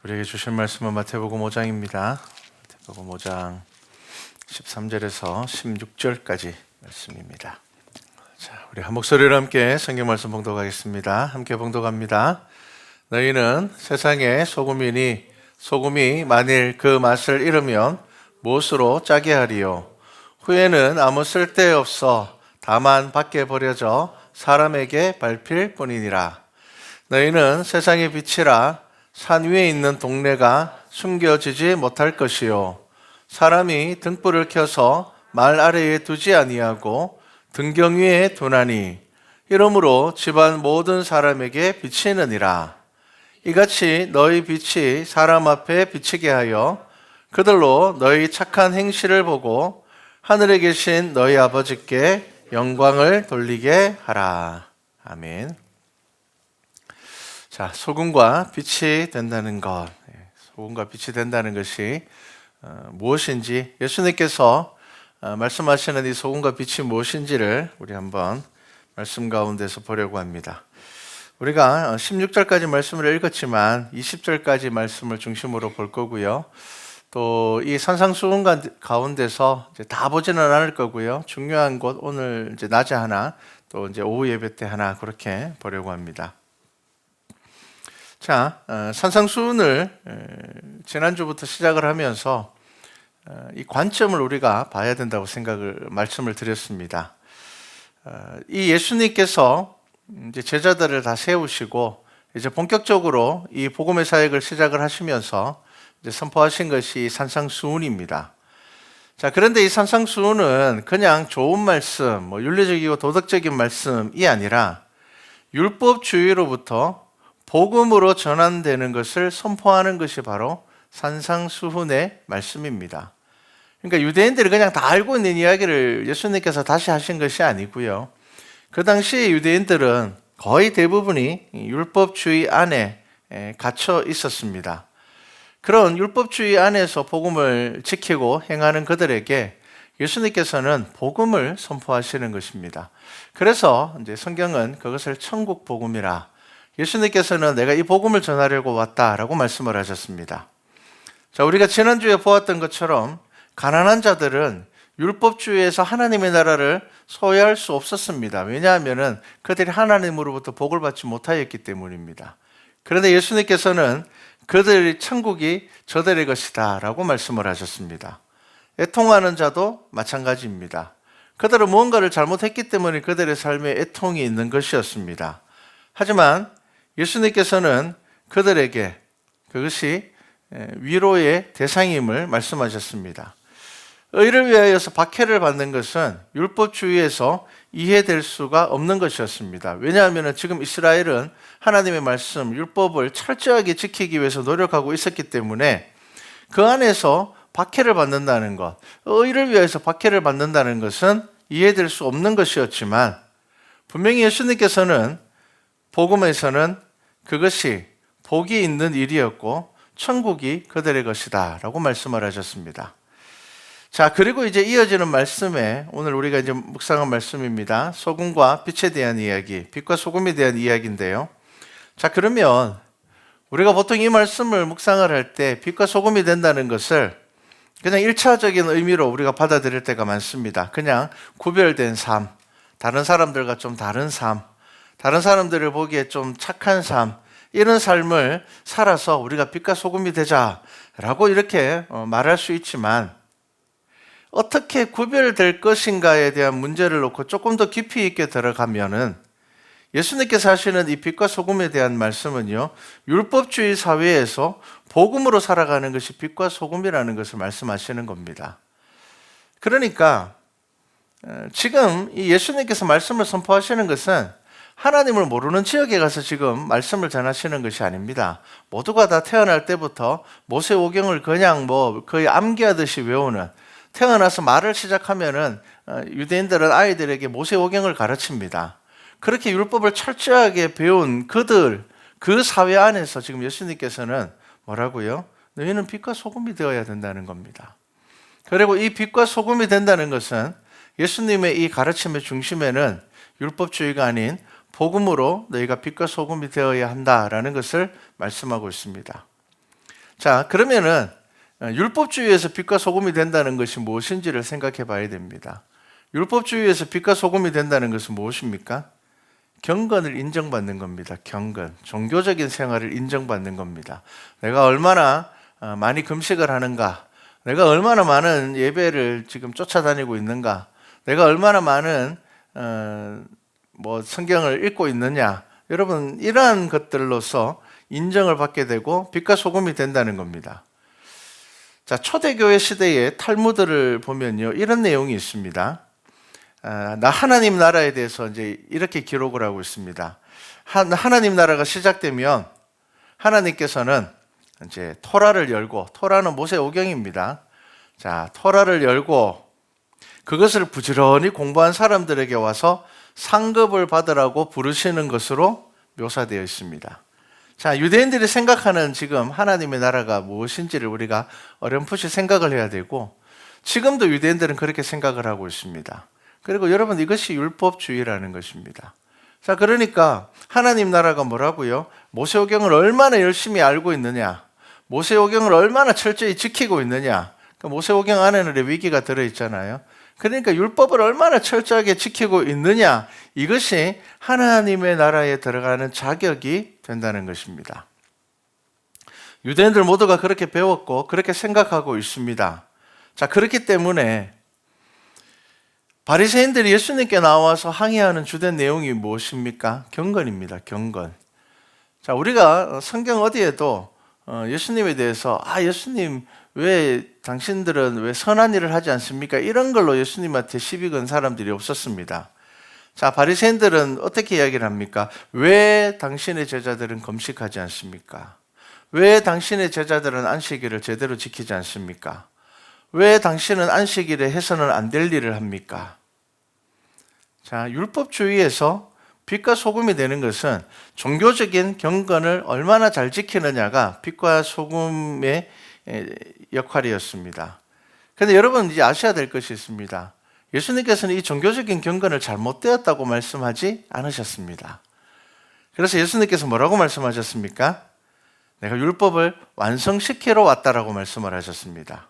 우리에게 주신 말씀은 마태복음 5장입니다. 마태복음 5장 13절에서 16절까지 말씀입니다. 자, 우리 한 목소리로 함께 성경 말씀 봉독하겠습니다. 함께 봉독합니다. 너희는 세상의 소금이니 소금이 만일 그 맛을 잃으면 무엇으로 짜게 하리요? 후에는 아무 쓸데없어 다만 밖에 버려져 사람에게 밟힐 뿐이니라. 너희는 세상의 빛이라. 산 위에 있는 동네가 숨겨지지 못할 것이요 사람이 등불을 켜서 말 아래에 두지 아니하고 등경 위에 두나니 이러므로 집안 모든 사람에게 비치느니라. 이같이 너희 빛이 사람 앞에 비치게 하여 그들로 너희 착한 행실을 보고 하늘에 계신 너희 아버지께 영광을 돌리게 하라. 아멘. 자, 소금과 빛이 된다는 것, 소금과 빛이 된다는 것이 무엇인지 예수님께서 말씀하시는 이 소금과 빛이 무엇인지를 우리 한번 말씀 가운데서 보려고 합니다. 우리가 16절까지 말씀을 읽었지만 20절까지 말씀을 중심으로 볼 거고요. 또 이 산상수훈 가운데서 이제 다 보지는 않을 거고요. 중요한 곳 오늘 이제 낮에 하나, 또 이제 오후 예배 때 하나 그렇게 보려고 합니다. 자, 산상수훈을 지난주부터 시작을 하면서 이 관점을 우리가 봐야 된다고 말씀을 드렸습니다. 이 예수님께서 이제 제자들을 다 세우시고 이제 본격적으로 이 복음의 사역을 시작을 하시면서 이제 선포하신 것이 산상수훈입니다. 자, 그런데 이 산상수훈은 그냥 좋은 말씀, 윤리적이고 도덕적인 말씀이 아니라 율법주의로부터 복음으로 전환되는 것을 선포하는 것이 바로 산상수훈의 말씀입니다. 그러니까 유대인들이 그냥 다 알고 있는 이야기를 예수님께서 다시 하신 것이 아니고요. 그 당시 유대인들은 거의 대부분이 율법주의 안에 갇혀 있었습니다. 그런 율법주의 안에서 복음을 지키고 행하는 그들에게 예수님께서는 복음을 선포하시는 것입니다. 그래서 이제 성경은 그것을 천국 복음이라, 예수님께서는 내가 이 복음을 전하려고 왔다라고 말씀을 하셨습니다. 자, 우리가 지난주에 보았던 것처럼 가난한 자들은 율법주의에서 하나님의 나라를 소유할 수 없었습니다. 왜냐하면 그들이 하나님으로부터 복을 받지 못하였기 때문입니다. 그런데 예수님께서는 그들의 천국이 저들의 것이다 라고 말씀을 하셨습니다. 애통하는 자도 마찬가지입니다. 그들은 무언가를 잘못했기 때문에 그들의 삶에 애통이 있는 것이었습니다. 하지만 예수님께서는 그들에게 그것이 위로의 대상임을 말씀하셨습니다. 의를 위하여서 박해를 받는 것은 율법주의에서 이해될 수가 없는 것이었습니다. 왜냐하면 지금 이스라엘은 하나님의 말씀, 율법을 철저하게 지키기 위해서 노력하고 있었기 때문에 그 안에서 박해를 받는다는 것, 의를 위하여서 박해를 받는다는 것은 이해될 수 없는 것이었지만 분명히 예수님께서는 복음에서는 그것이 복이 있는 일이었고 천국이 그들의 것이다 라고 말씀을 하셨습니다. 자, 그리고 이제 이어지는 말씀에 오늘 우리가 이제 묵상한 말씀입니다. 소금과 빛에 대한 이야기, 빛과 소금에 대한 이야기인데요. 자, 그러면 우리가 보통 이 말씀을 묵상을 할 때 빛과 소금이 된다는 것을 그냥 1차적인 의미로 우리가 받아들일 때가 많습니다. 그냥 구별된 삶, 다른 사람들과 좀 다른 삶, 다른 사람들을 보기에 좀 착한 삶, 이런 삶을 살아서 우리가 빛과 소금이 되자라고 이렇게 말할 수 있지만 어떻게 구별될 것인가에 대한 문제를 놓고 조금 더 깊이 있게 들어가면은 예수님께서 하시는 이 빛과 소금에 대한 말씀은요, 율법주의 사회에서 복음으로 살아가는 것이 빛과 소금이라는 것을 말씀하시는 겁니다. 그러니까 지금 이 예수님께서 말씀을 선포하시는 것은 하나님을 모르는 지역에 가서 지금 말씀을 전하시는 것이 아닙니다. 모두가 다 태어날 때부터 모세오경을 그냥 거의 암기하듯이 외우는, 태어나서 말을 시작하면은 유대인들은 아이들에게 모세오경을 가르칩니다. 그렇게 율법을 철저하게 배운 그 사회 안에서 지금 예수님께서는 뭐라고요? 너희는 빛과 소금이 되어야 된다는 겁니다. 그리고 이 빛과 소금이 된다는 것은 예수님의 이 가르침의 중심에는 율법주의가 아닌 복음으로 너희가 빛과 소금이 되어야 한다라는 것을 말씀하고 있습니다. 자, 그러면은 율법주의에서 빛과 소금이 된다는 것이 무엇인지를 생각해 봐야 됩니다. 율법주의에서 빛과 소금이 된다는 것은 무엇입니까? 경건을 인정받는 겁니다. 경건. 종교적인 생활을 인정받는 겁니다. 내가 얼마나 많이 금식을 하는가? 내가 얼마나 많은 예배를 지금 쫓아다니고 있는가? 내가 얼마나 많은 성경을 읽고 있느냐? 여러분, 이러한 것들로서 인정을 받게 되고 빛과 소금이 된다는 겁니다. 자, 초대교회 시대의 탈무드를 보면요, 이런 내용이 있습니다. 하나님 나라에 대해서 이제 이렇게 기록을 하고 있습니다. 하나님 나라가 시작되면 하나님께서는 이제 토라를 열고, 토라는 모세 오경입니다. 자, 토라를 열고 그것을 부지런히 공부한 사람들에게 와서 상급을 받으라고 부르시는 것으로 묘사되어 있습니다. 자, 유대인들이 생각하는 지금 하나님의 나라가 무엇인지를 우리가 어렴풋이 생각을 해야 되고, 지금도 유대인들은 그렇게 생각을 하고 있습니다. 그리고 여러분, 이것이 율법주의라는 것입니다. 자, 그러니까 하나님 나라가 뭐라고요? 모세오경을 얼마나 열심히 알고 있느냐, 모세오경을 얼마나 철저히 지키고 있느냐. 그러니까 모세오경 안에는 레위기가 들어있잖아요. 그러니까 율법을 얼마나 철저하게 지키고 있느냐, 이것이 하나님의 나라에 들어가는 자격이 된다는 것입니다. 유대인들 모두가 그렇게 배웠고 그렇게 생각하고 있습니다. 자, 그렇기 때문에 바리새인들이 예수님께 나와서 항의하는 주된 내용이 무엇입니까? 경건입니다. 경건. 자, 우리가 성경 어디에도 예수님에 대해서 예수님 왜 당신들은 왜 선한 일을 하지 않습니까? 이런 걸로 예수님한테 시비 건 사람들이 없었습니다. 자, 바리새인들은 어떻게 이야기를 합니까? 왜 당신의 제자들은 금식하지 않습니까? 왜 당신의 제자들은 안식일을 제대로 지키지 않습니까? 왜 당신은 안식일에 해서는 안 될 일을 합니까? 자, 율법주의에서 빛과 소금이 되는 것은 종교적인 경건을 얼마나 잘 지키느냐가 빛과 소금의 역할이었습니다. 그런데 여러분, 이제 아셔야 될 것이 있습니다. 예수님께서는 이 종교적인 경건을 잘못되었다고 말씀하지 않으셨습니다. 그래서 예수님께서 뭐라고 말씀하셨습니까? 내가 율법을 완성시키러 왔다라고 말씀을 하셨습니다.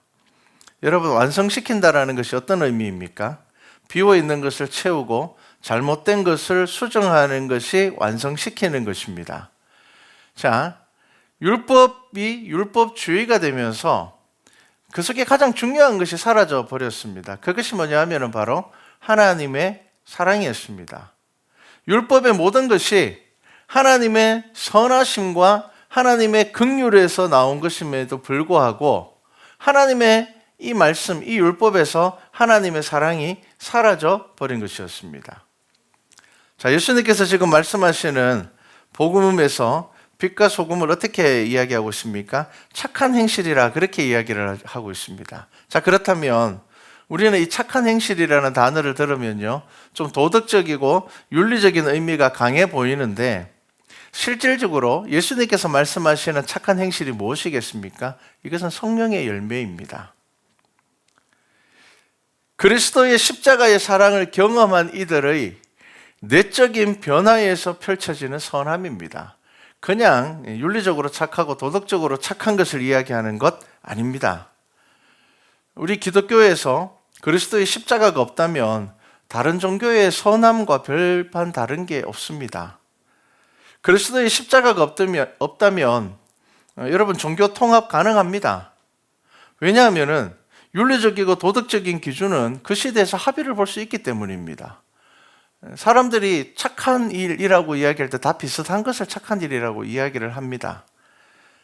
여러분, 완성시킨다라는 것이 어떤 의미입니까? 비어 있는 것을 채우고 잘못된 것을 수정하는 것이 완성시키는 것입니다. 자, 율법이 율법주의가 되면서 그 속에 가장 중요한 것이 사라져 버렸습니다. 그것이 뭐냐 하면 바로 하나님의 사랑이었습니다. 율법의 모든 것이 하나님의 선하심과 하나님의 긍휼에서 나온 것임에도 불구하고 하나님의 이 말씀, 이 율법에서 하나님의 사랑이 사라져 버린 것이었습니다. 자, 예수님께서 지금 말씀하시는 복음에서 빛과 소금을 어떻게 이야기하고 있습니까? 착한 행실이라 그렇게 이야기를 하고 있습니다. 자, 그렇다면 우리는 이 착한 행실이라는 단어를 들으면요, 좀 도덕적이고 윤리적인 의미가 강해 보이는데 실질적으로 예수님께서 말씀하시는 착한 행실이 무엇이겠습니까? 이것은 성령의 열매입니다. 그리스도의 십자가의 사랑을 경험한 이들의 내적인 변화에서 펼쳐지는 선함입니다. 그냥 윤리적으로 착하고 도덕적으로 착한 것을 이야기하는 것 아닙니다. 우리 기독교에서 그리스도의 십자가가 없다면 다른 종교의 선함과 별반 다른 게 없습니다. 그리스도의 십자가가 없다면 여러분, 종교 통합 가능합니다. 왜냐하면 윤리적이고 도덕적인 기준은 그 시대에서 합의를 볼 수 있기 때문입니다. 사람들이 착한 일이라고 이야기할 때 다 비슷한 것을 착한 일이라고 이야기를 합니다.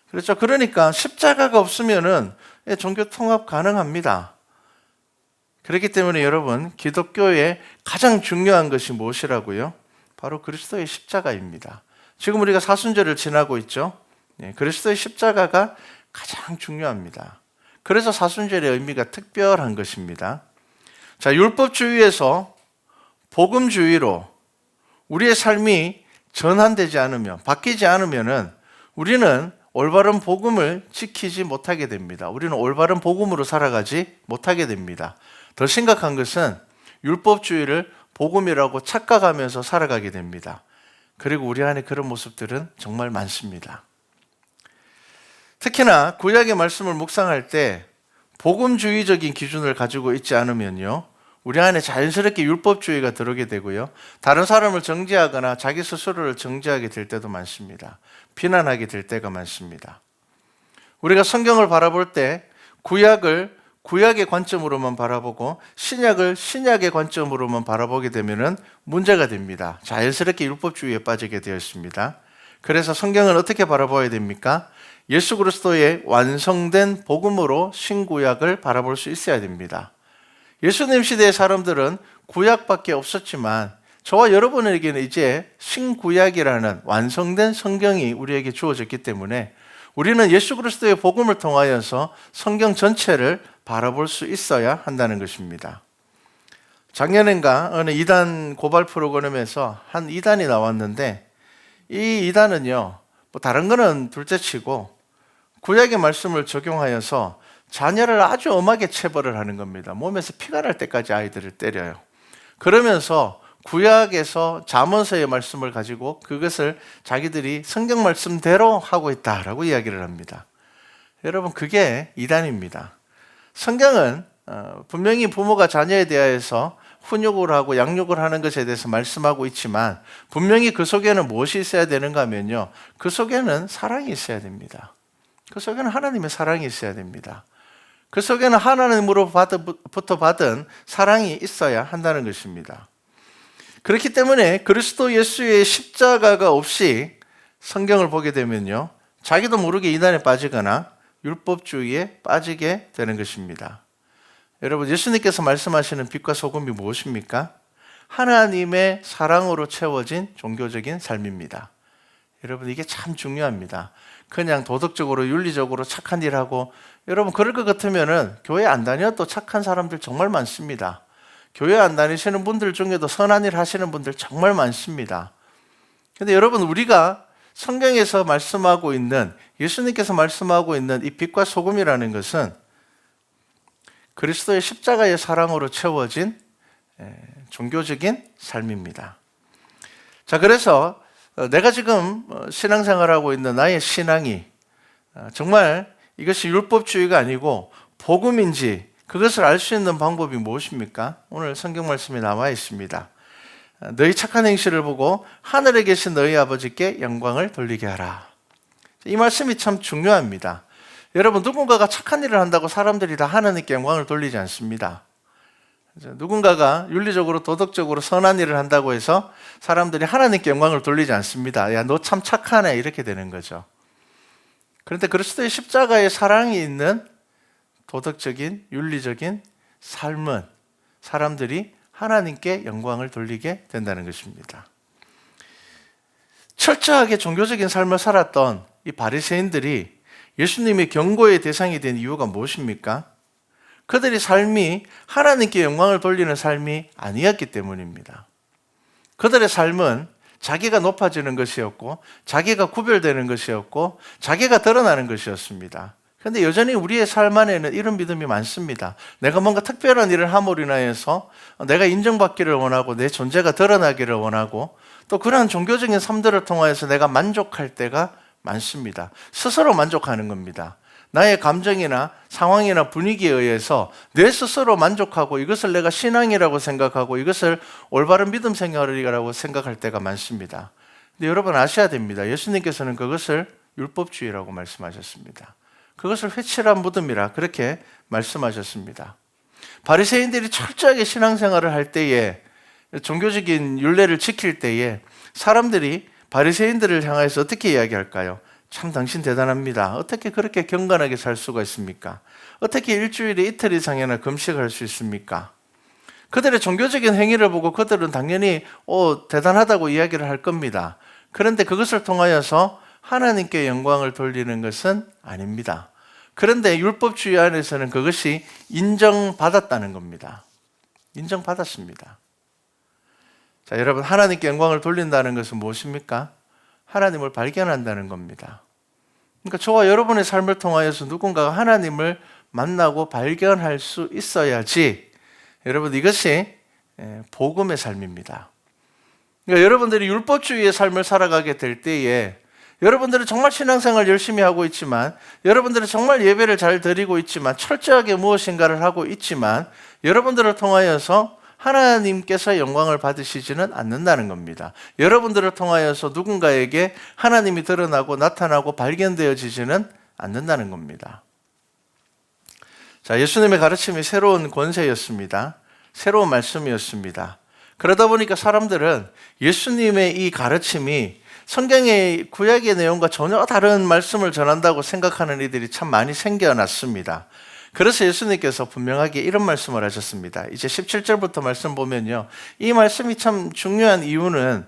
그렇죠? 그러니까 십자가가 없으면은 종교 통합 가능합니다. 그렇기 때문에 여러분, 기독교의 가장 중요한 것이 무엇이라고요? 바로 그리스도의 십자가입니다. 지금 우리가 사순절을 지나고 있죠? 그리스도의 십자가가 가장 중요합니다. 그래서 사순절의 의미가 특별한 것입니다. 자, 율법주의에서 복음주의로 우리의 삶이 전환되지 않으면, 바뀌지 않으면은 우리는 올바른 복음을 지키지 못하게 됩니다. 우리는 올바른 복음으로 살아가지 못하게 됩니다. 더 심각한 것은 율법주의를 복음이라고 착각하면서 살아가게 됩니다. 그리고 우리 안에 그런 모습들은 정말 많습니다. 특히나 구약의 말씀을 묵상할 때 복음주의적인 기준을 가지고 있지 않으면요, 우리 안에 자연스럽게 율법주의가 들어오게 되고요, 다른 사람을 정죄하거나 자기 스스로를 정죄하게 될 때도 많습니다. 비난하게 될 때가 많습니다. 우리가 성경을 바라볼 때 구약을 구약의 관점으로만 바라보고 신약을 신약의 관점으로만 바라보게 되면 문제가 됩니다. 자연스럽게 율법주의에 빠지게 되어 있습니다. 그래서 성경을 어떻게 바라봐야 됩니까? 예수 그리스도의 완성된 복음으로 신구약을 바라볼 수 있어야 됩니다. 예수님 시대의 사람들은 구약밖에 없었지만 저와 여러분에게는 이제 신구약이라는 완성된 성경이 우리에게 주어졌기 때문에 우리는 예수 그리스도의 복음을 통하여서 성경 전체를 바라볼 수 있어야 한다는 것입니다. 작년인가 어느 이단 고발 프로그램에서 한 이단이 나왔는데, 이 이단은요, 다른 거는 둘째치고 구약의 말씀을 적용하여서 자녀를 아주 엄하게 체벌을 하는 겁니다. 몸에서 피가 날 때까지 아이들을 때려요. 그러면서 구약에서 잠언서의 말씀을 가지고 그것을 자기들이 성경 말씀대로 하고 있다라고 이야기를 합니다. 여러분, 그게 이단입니다. 성경은 분명히 부모가 자녀에 대하여서 훈육을 하고 양육을 하는 것에 대해서 말씀하고 있지만 분명히 그 속에는 무엇이 있어야 되는가 하면요, 그 속에는 사랑이 있어야 됩니다. 그 속에는 하나님의 사랑이 있어야 됩니다. 그 속에는 하나님으로부터 받은 사랑이 있어야 한다는 것입니다. 그렇기 때문에 그리스도 예수의 십자가가 없이 성경을 보게 되면요, 자기도 모르게 이단에 빠지거나 율법주의에 빠지게 되는 것입니다. 여러분, 예수님께서 말씀하시는 빛과 소금이 무엇입니까? 하나님의 사랑으로 채워진 종교적인 삶입니다. 여러분, 이게 참 중요합니다. 그냥 도덕적으로 윤리적으로 착한 일하고, 여러분 그럴 것 같으면은 교회 안 다녀도 착한 사람들 정말 많습니다. 교회 안 다니시는 분들 중에도 선한 일 하시는 분들 정말 많습니다. 근데 여러분, 우리가 성경에서 말씀하고 있는, 예수님께서 말씀하고 있는 이 빛과 소금이라는 것은 그리스도의 십자가의 사랑으로 채워진 종교적인 삶입니다. 자, 그래서 내가 지금 신앙생활하고 있는 나의 신앙이 정말 이것이 율법주의가 아니고 복음인지 그것을 알 수 있는 방법이 무엇입니까? 오늘 성경 말씀에 나와 있습니다. 너희 착한 행실을 보고 하늘에 계신 너희 아버지께 영광을 돌리게 하라. 이 말씀이 참 중요합니다. 여러분, 누군가가 착한 일을 한다고 사람들이 다 하나님께 영광을 돌리지 않습니다. 누군가가 윤리적으로 도덕적으로 선한 일을 한다고 해서 사람들이 하나님께 영광을 돌리지 않습니다. 야, 너 참 착하네, 이렇게 되는 거죠. 그런데 그리스도의 십자가의 사랑이 있는 도덕적인 윤리적인 삶은 사람들이 하나님께 영광을 돌리게 된다는 것입니다. 철저하게 종교적인 삶을 살았던 이 바리새인들이 예수님의 경고의 대상이 된 이유가 무엇입니까? 그들의 삶이 하나님께 영광을 돌리는 삶이 아니었기 때문입니다. 그들의 삶은 자기가 높아지는 것이었고, 자기가 구별되는 것이었고, 자기가 드러나는 것이었습니다. 그런데 여전히 우리의 삶 안에는 이런 믿음이 많습니다. 내가 뭔가 특별한 일을 함으로 인하여서 내가 인정받기를 원하고 내 존재가 드러나기를 원하고, 또 그러한 종교적인 삶들을 통하여서 내가 만족할 때가 많습니다. 스스로 만족하는 겁니다. 나의 감정이나 상황이나 분위기에 의해서 내 스스로 만족하고 이것을 내가 신앙이라고 생각하고 이것을 올바른 믿음 생활이라고 생각할 때가 많습니다. 근데 여러분 아셔야 됩니다. 예수님께서는 그것을 율법주의라고 말씀하셨습니다. 그것을 회칠한 무덤이라 그렇게 말씀하셨습니다. 바리새인들이 철저하게 신앙생활을 할 때에, 종교적인 율례를 지킬 때에 사람들이 바리새인들을 향해서 어떻게 이야기할까요? 참 당신 대단합니다. 어떻게 그렇게 경건하게 살 수가 있습니까? 어떻게 일주일에 이틀 이상이나 금식할 수 있습니까? 그들의 종교적인 행위를 보고 그들은 당연히 대단하다고 이야기를 할 겁니다. 그런데 그것을 통하여서 하나님께 영광을 돌리는 것은 아닙니다. 그런데 율법주의 안에서는 그것이 인정받았다는 겁니다. 인정받았습니다. 자, 여러분, 하나님께 영광을 돌린다는 것은 무엇입니까? 하나님을 발견한다는 겁니다. 그러니까 저와 여러분의 삶을 통하여서 누군가가 하나님을 만나고 발견할 수 있어야지, 여러분, 이것이 복음의 삶입니다. 그러니까 여러분들이 율법주의의 삶을 살아가게 될 때에 여러분들은 정말 신앙생활 열심히 하고 있지만, 여러분들은 정말 예배를 잘 드리고 있지만, 철저하게 무엇인가를 하고 있지만, 여러분들을 통하여서 하나님께서 영광을 받으시지는 않는다는 겁니다. 여러분들을 통하여서 누군가에게 하나님이 드러나고 나타나고 발견되어지지는 않는다는 겁니다. 자, 예수님의 가르침이 새로운 권세였습니다. 새로운 말씀이었습니다. 그러다 보니까 사람들은 예수님의 이 가르침이 성경의 구약의 내용과 전혀 다른 말씀을 전한다고 생각하는 이들이 참 많이 생겨났습니다. 그래서 예수님께서 분명하게 이런 말씀을 하셨습니다. 이제 17절부터 말씀 보면요, 이 말씀이 참 중요한 이유는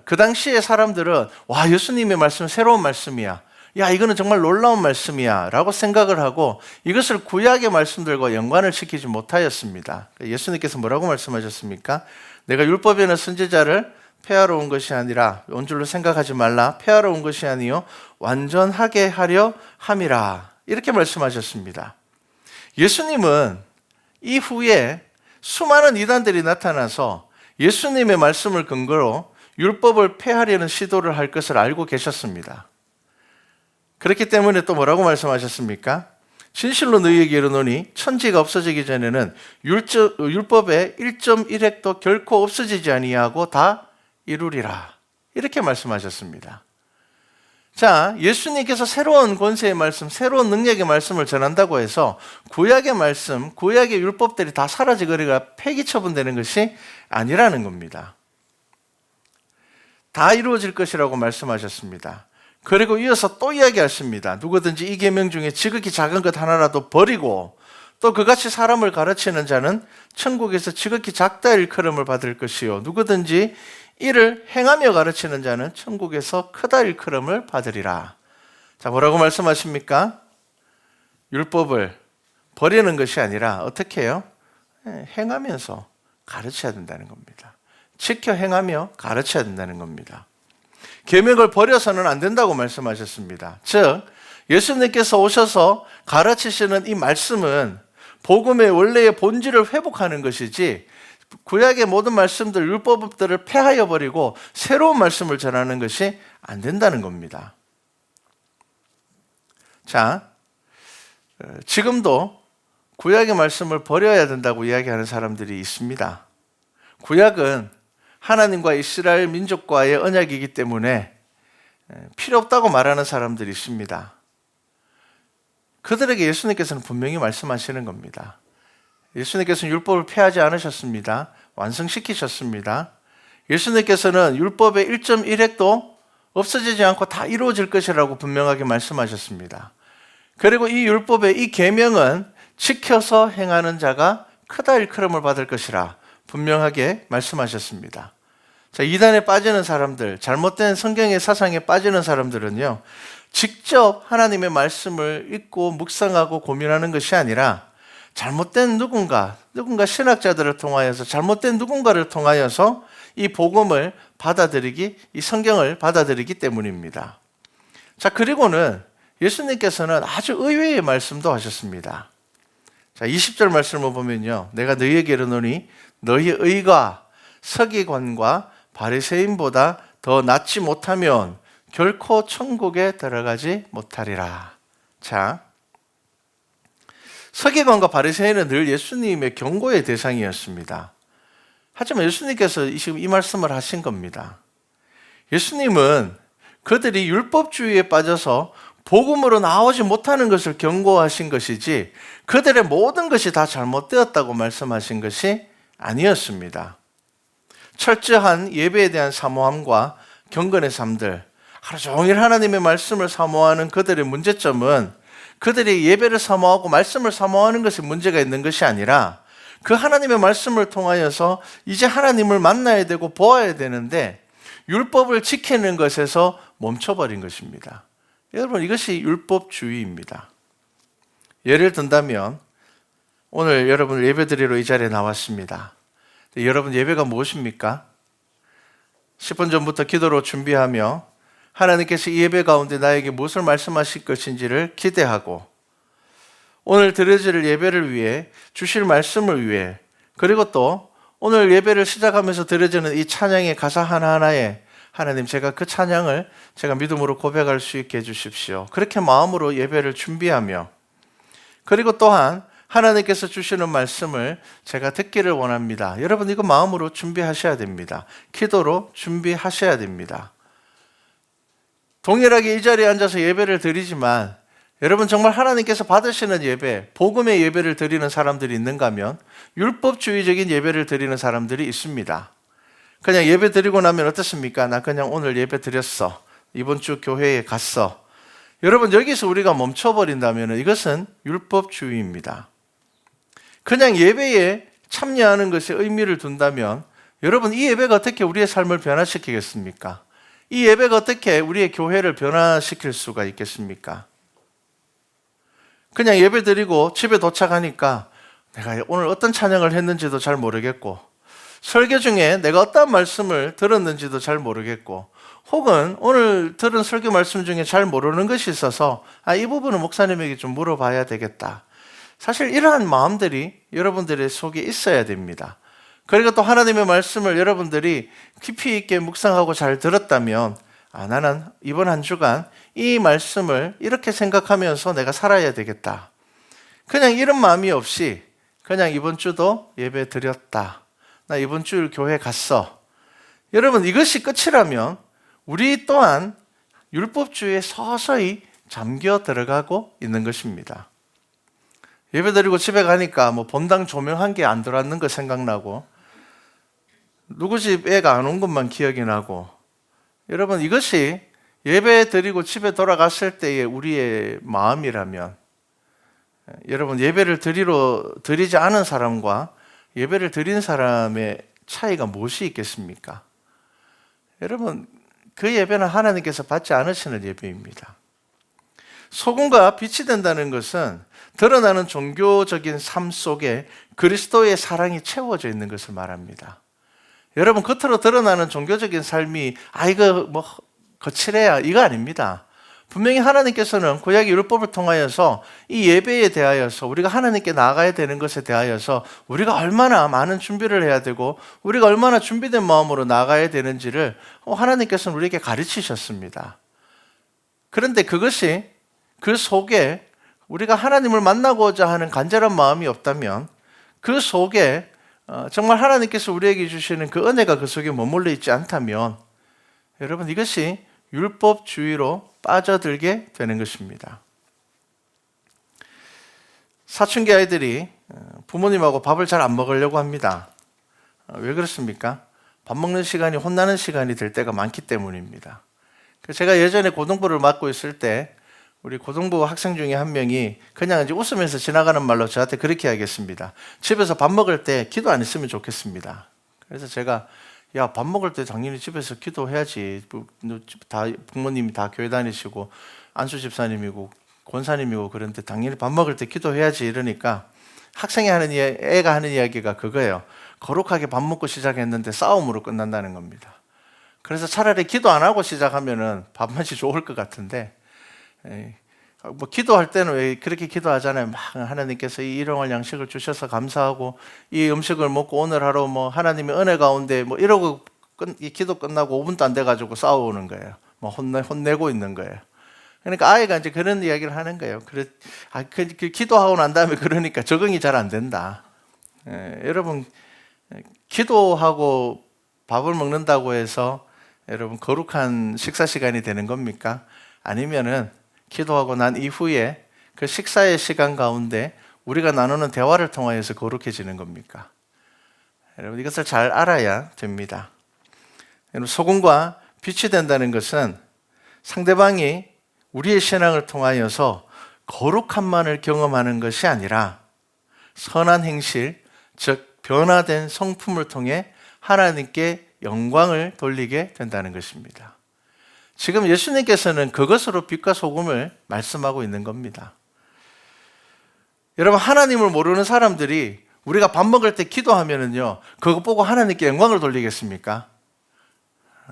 그 당시에 사람들은 와, 예수님의 말씀 새로운 말씀이야, 야, 이거는 정말 놀라운 말씀이야 라고 생각을 하고 이것을 구약의 말씀들과 연관을 시키지 못하였습니다. 예수님께서 뭐라고 말씀하셨습니까? 내가 율법에는 선지자를 폐하러 온 것이 아니라, 온 줄로 생각하지 말라, 폐하러 온 것이 아니요 완전하게 하려 함이라, 이렇게 말씀하셨습니다. 예수님은 이후에 수많은 이단들이 나타나서 예수님의 말씀을 근거로 율법을 폐하려는 시도를 할 것을 알고 계셨습니다. 그렇기 때문에 또 뭐라고 말씀하셨습니까? 진실로 너희에게 이르노니 천지가 없어지기 전에는 율법의 1.1획도 결코 없어지지 아니하고 다 이루리라, 이렇게 말씀하셨습니다. 자, 예수님께서 새로운 권세의 말씀, 새로운 능력의 말씀을 전한다고 해서 구약의 말씀, 구약의 율법들이 다 사라지거리가 폐기 처분되는 것이 아니라는 겁니다. 다 이루어질 것이라고 말씀하셨습니다. 그리고 이어서 또 이야기하십니다. 누구든지 이 계명 중에 지극히 작은 것 하나라도 버리고 또 그같이 사람을 가르치는 자는 천국에서 지극히 작다 일컬음을 받을 것이요, 누구든지 이를 행하며 가르치는 자는 천국에서 크다 일컬음을 받으리라. 자, 뭐라고 말씀하십니까? 율법을 버리는 것이 아니라 어떻게 해요? 행하면서 가르쳐야 된다는 겁니다. 지켜 행하며 가르쳐야 된다는 겁니다. 계명을 버려서는 안 된다고 말씀하셨습니다. 즉, 예수님께서 오셔서 가르치시는 이 말씀은 복음의 원래의 본질을 회복하는 것이지, 구약의 모든 말씀들, 율법들을 폐하여 버리고 새로운 말씀을 전하는 것이 안 된다는 겁니다. 자, 지금도 구약의 말씀을 버려야 된다고 이야기하는 사람들이 있습니다. 구약은 하나님과 이스라엘 민족과의 언약이기 때문에 필요 없다고 말하는 사람들이 있습니다. 그들에게 예수님께서는 분명히 말씀하시는 겁니다. 예수님께서는 율법을 폐하지 않으셨습니다. 완성시키셨습니다. 예수님께서는 율법의 1.1획도 없어지지 않고 다 이루어질 것이라고 분명하게 말씀하셨습니다. 그리고 이 율법의 이 계명은 지켜서 행하는 자가 크다 일컬음을 받을 것이라 분명하게 말씀하셨습니다. 자, 이단에 빠지는 사람들, 잘못된 성경의 사상에 빠지는 사람들은요, 직접 하나님의 말씀을 읽고 묵상하고 고민하는 것이 아니라 잘못된 누군가 신학자들을 통하여서, 잘못된 누군가를 통하여서 이 복음을 받아들이기, 이 성경을 받아들이기 때문입니다. 자, 그리고는 예수님께서는 아주 의외의 말씀도 하셨습니다. 자, 20절 말씀을 보면요, 내가 너희에게 이르노니 너희의 의가 서기관과 바리새인보다 더 낫지 못하면 결코 천국에 들어가지 못하리라. 자, 서기관과 바리새인은 늘 예수님의 경고의 대상이었습니다. 하지만 예수님께서 지금 이 말씀을 하신 겁니다. 예수님은 그들이 율법주의에 빠져서 복음으로 나오지 못하는 것을 경고하신 것이지, 그들의 모든 것이 다 잘못되었다고 말씀하신 것이 아니었습니다. 철저한 예배에 대한 사모함과 경건의 삶들, 하루 종일 하나님의 말씀을 사모하는 그들의 문제점은 그들이 예배를 사모하고 말씀을 사모하는 것에 문제가 있는 것이 아니라, 그 하나님의 말씀을 통하여서 이제 하나님을 만나야 되고 보아야 되는데 율법을 지키는 것에서 멈춰버린 것입니다. 여러분, 이것이 율법주의입니다. 예를 든다면 오늘 여러분 예배 드리러 이 자리에 나왔습니다. 여러분, 예배가 무엇입니까? 10분 전부터 기도로 준비하며 하나님께서 이 예배 가운데 나에게 무엇을 말씀하실 것인지를 기대하고, 오늘 드려질 예배를 위해, 주실 말씀을 위해, 그리고 또 오늘 예배를 시작하면서 드려지는 이 찬양의 가사 하나하나에 하나님, 제가 그 찬양을 제가 믿음으로 고백할 수 있게 해주십시오. 그렇게 마음으로 예배를 준비하며, 그리고 또한 하나님께서 주시는 말씀을 제가 듣기를 원합니다. 여러분, 이거 마음으로 준비하셔야 됩니다. 기도로 준비하셔야 됩니다. 동일하게 이 자리에 앉아서 예배를 드리지만 여러분, 정말 하나님께서 받으시는 예배, 복음의 예배를 드리는 사람들이 있는가 하면 율법주의적인 예배를 드리는 사람들이 있습니다. 그냥 예배 드리고 나면 어떻습니까? 나 그냥 오늘 예배 드렸어. 이번 주 교회에 갔어. 여러분, 여기서 우리가 멈춰버린다면 이것은 율법주의입니다. 그냥 예배에 참여하는 것에 의미를 둔다면 여러분, 이 예배가 어떻게 우리의 삶을 변화시키겠습니까? 이 예배가 어떻게 우리의 교회를 변화시킬 수가 있겠습니까? 그냥 예배 드리고 집에 도착하니까 내가 오늘 어떤 찬양을 했는지도 잘 모르겠고, 설교 중에 내가 어떤 말씀을 들었는지도 잘 모르겠고, 혹은 오늘 들은 설교 말씀 중에 잘 모르는 것이 있어서 이 부분은 목사님에게 좀 물어봐야 되겠다. 사실 이러한 마음들이 여러분들의 속에 있어야 됩니다. 그리고 또 하나님의 말씀을 여러분들이 깊이 있게 묵상하고 잘 들었다면 나는 이번 한 주간 이 말씀을 이렇게 생각하면서 내가 살아야 되겠다. 그냥 이런 마음이 없이 그냥 이번 주도 예배 드렸다. 나 이번 주 교회 갔어. 여러분, 이것이 끝이라면 우리 또한 율법주의에 서서히 잠겨 들어가고 있는 것입니다. 예배 드리고 집에 가니까 본당 조명한 게 안 들어왔는 거 생각나고, 누구 집 애가 안 온 것만 기억이 나고, 여러분, 이것이 예배 드리고 집에 돌아갔을 때의 우리의 마음이라면, 여러분, 예배를 드리지 않은 사람과 예배를 드린 사람의 차이가 무엇이 있겠습니까? 여러분, 그 예배는 하나님께서 받지 않으시는 예배입니다. 소금과 빛이 된다는 것은 드러나는 종교적인 삶 속에 그리스도의 사랑이 채워져 있는 것을 말합니다. 여러분, 겉으로 드러나는 종교적인 삶이 이거 거칠해야, 이거 아닙니다. 분명히 하나님께서는 구약의 율법을 통하여서 이 예배에 대하여서 우리가 하나님께 나아가야 되는 것에 대하여서 우리가 얼마나 많은 준비를 해야 되고 우리가 얼마나 준비된 마음으로 나아가야 되는지를 하나님께서는 우리에게 가르치셨습니다. 그런데 그것이 그 속에 우리가 하나님을 만나고자 하는 간절한 마음이 없다면, 그 속에 정말 하나님께서 우리에게 주시는 그 은혜가 그 속에 머물러 있지 않다면 여러분, 이것이 율법주의로 빠져들게 되는 것입니다. 사춘기 아이들이 부모님하고 밥을 잘 안 먹으려고 합니다. 왜 그렇습니까? 밥 먹는 시간이 혼나는 시간이 될 때가 많기 때문입니다. 제가 예전에 고등부를 맡고 있을 때 우리 고등부 학생 중에 한 명이 그냥 이제 웃으면서 지나가는 말로 저한테 그렇게 이야기했습니다. 집에서 밥 먹을 때 기도 안 했으면 좋겠습니다. 그래서 제가 밥 먹을 때 당연히 집에서 기도해야지. 다 부모님이 다 교회 다니시고 안수 집사님이고 권사님이고 그런데 당연히 밥 먹을 때 기도해야지 이러니까 애가 하는 이야기가 그거예요. 거룩하게 밥 먹고 시작했는데 싸움으로 끝난다는 겁니다. 그래서 차라리 기도 안 하고 시작하면은 밥맛이 좋을 것 같은데, 기도할 때는 왜 그렇게 기도하잖아요. 막 하나님께서 이 일용할 양식을 주셔서 감사하고 이 음식을 먹고 오늘 하루 하나님의 은혜 가운데 이러고 이 기도 끝나고 5분도 안 돼가지고 싸우는 거예요. 혼내고 있는 거예요. 그러니까 아이가 이제 그런 이야기를 하는 거예요. 기도하고 난 다음에 그러니까 적응이 잘 안 된다. 여러분, 기도하고 밥을 먹는다고 해서 여러분 거룩한 식사 시간이 되는 겁니까? 아니면은 기도하고 난 이후에 그 식사의 시간 가운데 우리가 나누는 대화를 통하여서 거룩해지는 겁니까? 여러분, 이것을 잘 알아야 됩니다. 여러분, 소금과 빛이 된다는 것은 상대방이 우리의 신앙을 통하여서 거룩함만을 경험하는 것이 아니라 선한 행실, 즉 변화된 성품을 통해 하나님께 영광을 돌리게 된다는 것입니다. 지금 예수님께서는 그것으로 빛과 소금을 말씀하고 있는 겁니다. 여러분, 하나님을 모르는 사람들이 우리가 밥 먹을 때 기도하면은요, 그거 보고 하나님께 영광을 돌리겠습니까?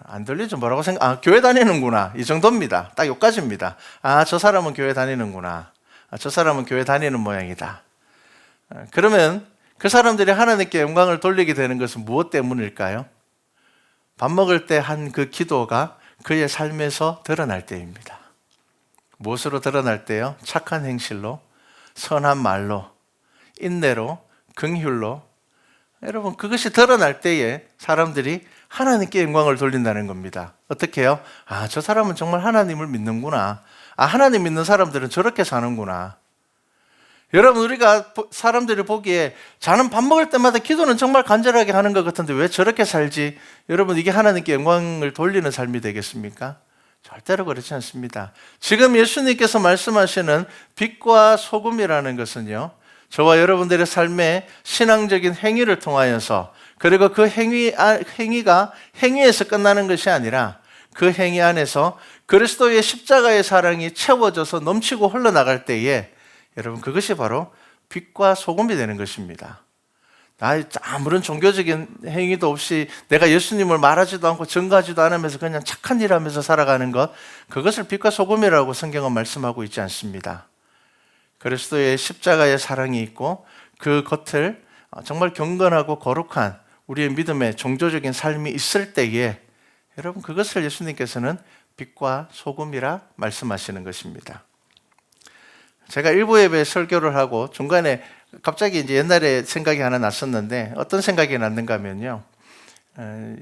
안 돌리죠. 뭐라고 교회 다니는구나. 이 정도입니다. 딱 여기까지입니다. 저 사람은 교회 다니는구나. 저 사람은 교회 다니는 모양이다. 그러면 그 사람들이 하나님께 영광을 돌리게 되는 것은 무엇 때문일까요? 밥 먹을 때 한 그 기도가 그의 삶에서 드러날 때입니다. 무엇으로 드러날 때요? 착한 행실로, 선한 말로, 인내로, 긍휼로. 여러분, 그것이 드러날 때에 사람들이 하나님께 영광을 돌린다는 겁니다. 어떻게 해요? 아, 저 사람은 정말 하나님을 믿는구나. 아, 하나님 믿는 사람들은 저렇게 사는구나. 여러분, 우리가 사람들이 보기에 자는 밥 먹을 때마다 기도는 정말 간절하게 하는 것 같은데 왜 저렇게 살지? 여러분, 이게 하나님께 영광을 돌리는 삶이 되겠습니까? 절대로 그렇지 않습니다. 지금 예수님께서 말씀하시는 빛과 소금이라는 것은요, 저와 여러분들의 삶의 신앙적인 행위를 통하여서, 그리고 그 행위가 행위에서 끝나는 것이 아니라 그 행위 안에서 그리스도의 십자가의 사랑이 채워져서 넘치고 흘러나갈 때에 여러분, 그것이 바로 빛과 소금이 되는 것입니다. 아무런 종교적인 행위도 없이 내가 예수님을 말하지도 않고 증거하지도 않으면서 그냥 착한 일 하면서 살아가는 것, 그것을 빛과 소금이라고 성경은 말씀하고 있지 않습니다. 그리스도의 십자가의 사랑이 있고 그 겉을 정말 경건하고 거룩한 우리의 믿음의 종교적인 삶이 있을 때에 여러분, 그것을 예수님께서는 빛과 소금이라 말씀하시는 것입니다. 제가 일부 예배 설교를 하고 중간에 갑자기 이제 옛날에 생각이 하나 났었는데, 어떤 생각이 났는가 하면요,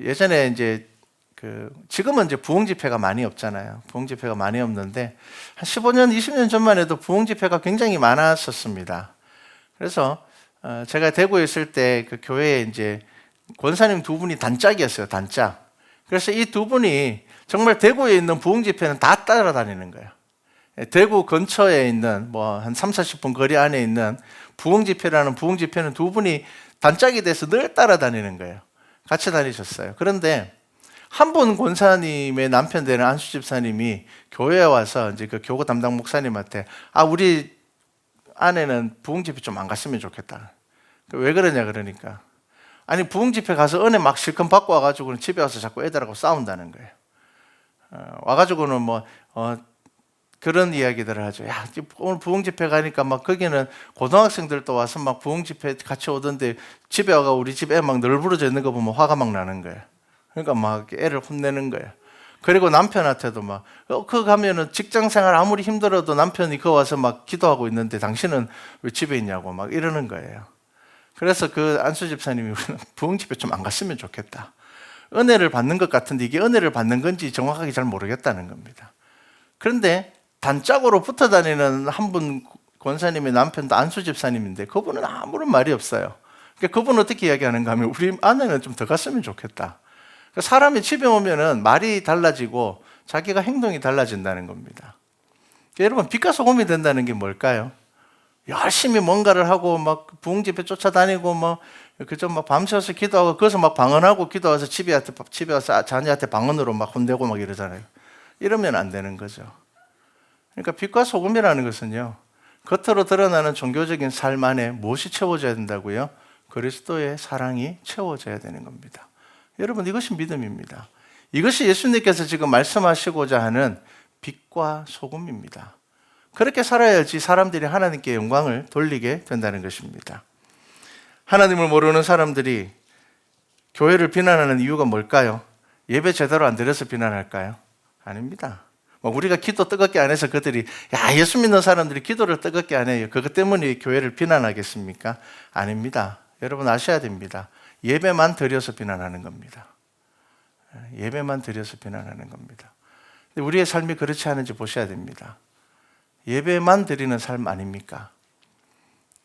예전에 이제 지금은 이제 부흥 집회가 많이 없잖아요. 부흥 집회가 많이 없는데 한 15년, 20년 전만 해도 부흥 집회가 굉장히 많았었습니다. 그래서 제가 대구에 있을 때 그 교회에 이제 권사님 두 분이 단짝이었어요. 단짝. 그래서 이 두 분이 정말 대구에 있는 부흥 집회는 다 따라다니는 거예요. 대구 근처에 있는 뭐 한 3, 40분 거리 안에 있는 부흥 집회라는 부흥 집회는 두 분이 단짝이 돼서 늘 따라다니는 거예요. 같이 다니셨어요. 그런데 한 분 권사님의 남편 되는 안수 집사님이 교회에 와서 이제 그 교구 담당 목사님한테 우리 아내는 부흥 집회 좀 안 갔으면 좋겠다. 왜 그러냐 그러니까, 아니 부흥 집회 가서 은혜 막 실컷 받고 와가지고는 집에 와서 자꾸 애들하고 싸운다는 거예요. 와가지고는 그런 이야기들을 하죠. 야, 오늘 부흥 집회 가니까 막 거기는 고등학생들도 와서 막 부흥 집회 같이 오던데 집에 와가 우리 집 애 막 널브러져 있는 거 보면 화가 막 나는 거예요. 그러니까 막 애를 혼내는 거예요. 그리고 남편한테도 막 그거 가면은 직장 생활 아무리 힘들어도 남편이 그 와서 막 기도하고 있는데 당신은 왜 집에 있냐고 막 이러는 거예요. 그래서 그 안수 집사님이 부흥 집회 좀 안 갔으면 좋겠다. 은혜를 받는 것 같은데 이게 은혜를 받는 건지 정확하게 잘 모르겠다는 겁니다. 그런데 단짝으로 붙어 다니는 한 분 권사님의 남편도 안수 집사님인데 그분은 아무런 말이 없어요. 그러니까 그분은 어떻게 이야기하는가 하면 우리 아내는 좀 더 갔으면 좋겠다. 사람이 집에 오면은 말이 달라지고 자기가 행동이 달라진다는 겁니다. 여러분, 빛과 소금이 된다는 게 뭘까요? 열심히 뭔가를 하고 막 부흥 집회 쫓아다니고 그저 막 밤새워서 기도하고 거기서 막 방언하고 기도와서 집에 와서 자녀한테 방언으로 막 혼내고 막 이러잖아요. 이러면 안 되는 거죠. 그러니까 빛과 소금이라는 것은요, 겉으로 드러나는 종교적인 삶 안에 무엇이 채워져야 된다고요? 그리스도의 사랑이 채워져야 되는 겁니다. 여러분, 이것이 믿음입니다. 이것이 예수님께서 지금 말씀하시고자 하는 빛과 소금입니다. 그렇게 살아야지 사람들이 하나님께 영광을 돌리게 된다는 것입니다. 하나님을 모르는 사람들이 교회를 비난하는 이유가 뭘까요? 예배 제대로 안 드려서 비난할까요? 아닙니다. 우리가 기도 뜨겁게 안 해서 그들이 예수 믿는 사람들이 기도를 뜨겁게 안 해요, 그것 때문에 교회를 비난하겠습니까? 아닙니다. 여러분 아셔야 됩니다. 예배만 드려서 비난하는 겁니다. 예배만 드려서 비난하는 겁니다. 근데 우리의 삶이 그렇지 않은지 보셔야 됩니다. 예배만 드리는 삶 아닙니까?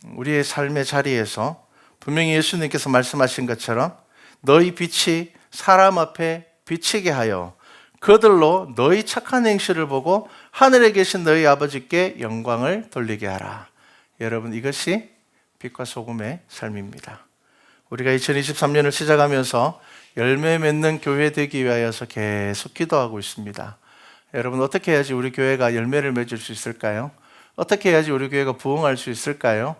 우리의 삶의 자리에서 분명히 예수님께서 말씀하신 것처럼 너희 빛이 사람 앞에 비치게 하여 그들로 너희 착한 행실을 보고 하늘에 계신 너희 아버지께 영광을 돌리게 하라. 여러분, 이것이 빛과 소금의 삶입니다. 우리가 2023년을 시작하면서 열매 맺는 교회 되기 위하여서 계속 기도하고 있습니다. 여러분, 어떻게 해야지 우리 교회가 열매를 맺을 수 있을까요? 어떻게 해야지 우리 교회가 부흥할 수 있을까요?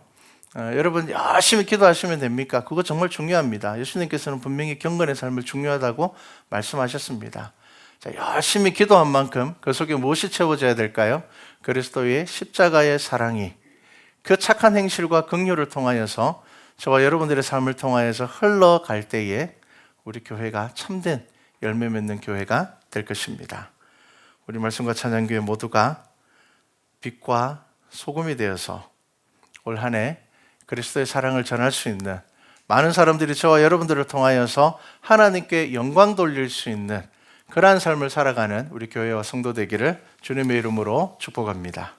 여러분, 열심히 기도하시면 됩니까? 그거 정말 중요합니다. 예수님께서는 분명히 경건의 삶을 중요하다고 말씀하셨습니다. 자, 열심히 기도한 만큼 그 속에 무엇이 채워져야 될까요? 그리스도의 십자가의 사랑이 그 착한 행실과 긍휼을 통하여서 저와 여러분들의 삶을 통하여서 흘러갈 때에 우리 교회가 참된 열매 맺는 교회가 될 것입니다. 우리 말씀과 찬양교회 모두가 빛과 소금이 되어서 올 한 해 그리스도의 사랑을 전할 수 있는, 많은 사람들이 저와 여러분들을 통하여서 하나님께 영광 돌릴 수 있는 그러한 삶을 살아가는 우리 교회와 성도 되기를 주님의 이름으로 축복합니다.